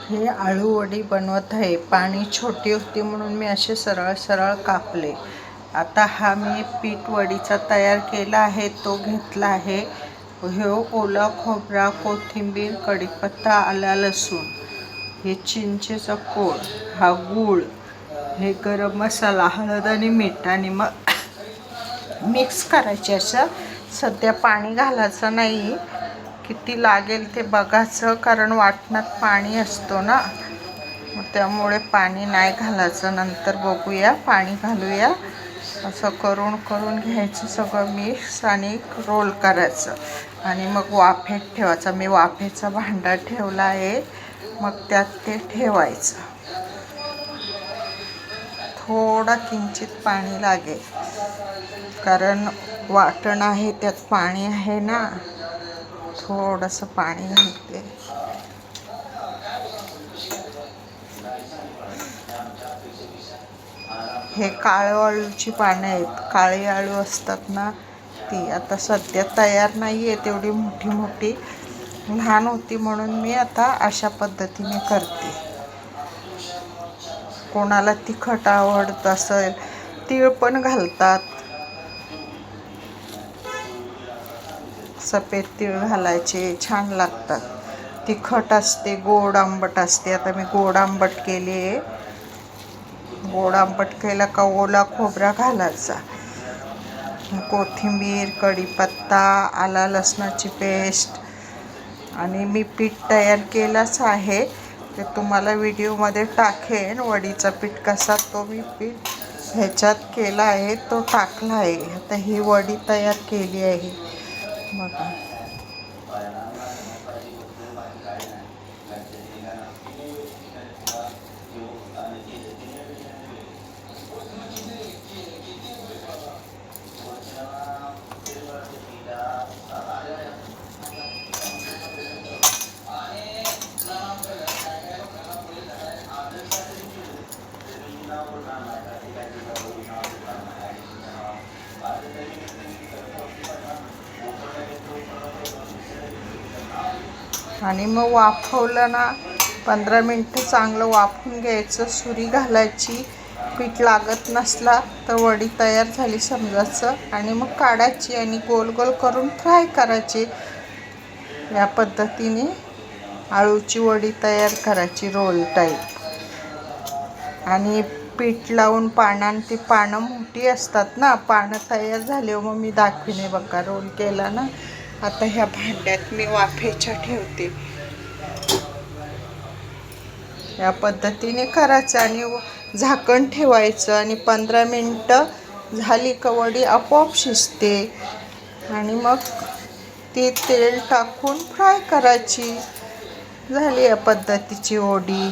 हे आळू वडी बनवत आहे। पाणी छोटी होती म्हणून मी असे सरळ सरळ कापले। आता हा मी पीठ वडीचा तयार केला आहे, तो घेतला आहे। हे ओला खोबरा, कोथिंबीर, कढीपत्ता, आला लसूण, हे चिंचेचा कोळ, हा गूळ, हे गरम मसाला, हळद आणि मीठ, आणि मग मिक्स करायचे। असं सध्या पाणी घालायचं नाही, किती लागेल ते बघायचं, कारण वाटणात पाणी असतो ना, त्यामुळे पाणी नाही घालायचं। नंतर बघूया, पाणी घालूया। असं करून करून घ्यायचं सगळं मिक्स आणि रोल करायचं आणि मग वाफेत ठेवायचं। मी वाफेचा भांडा ठेवला आहे, मग त्यात ते ठेवायचं। थोडा किंचित पाणी लागेल, कारण वाटण आहे त्यात पाणी आहे ना, थोडंसं पाणी घालते। हे काळं अळूची पानं आहेत, काळी अळू असतात ना ती। आता सध्या तयार नाही आहे तेवढी मोठी मोठी, लहान होती म्हणून मी आता अशा पद्धतीने करते। कोणाला तिखट आवडत असेल, तीळ पण घालतात, सफेद तीळ घालायचे, छान लागतात। तिखट असते, गोड आंबट असते। आता मी गोड आंबट केले। गोड आंबट केला का ओला खोबरा घालायचा, कोथिंबीर, कढीपत्ता, आला लसणाची पेस्ट, आणि मी पीठ तयार केलंच आहे, ते तुम्हाला व्हिडिओमध्ये टाकेन। वडीचा पीठ कसा तो मी पीठ ह्याच्यात केला आहे, तो टाकला आहे। आता ही वडी तयार केली आहे बघा। आणि मग वाफवलं ना, 15 मिनटं चांगलं वाफवून घ्यायचं। सुरी घालायची, पीठ लागत नसला तर वडी तयार झाली समजायचं, आणि मग काढायची आणि गोल गोल करून फ्राय करायची। या पद्धतीने आळूची वडी तयार करायची, रोल टाईप। आणि पीठ लावून पानांना, ती पानं मोठी असतात ना, पानं तयार झाल्यावर मग मी दाखविणे बघा। रोल केला ना, आता ह्या भांड्यात मी वाफेच्या ठेवते। या पद्धतीने करायचं आणि झाकण ठेवायचं, आणि 15 मिनटं झाली का वडी आपोआप शिजते, आणि मग ती तेल टाकून फ्राय करायची। झाली या पद्धतीची वडी।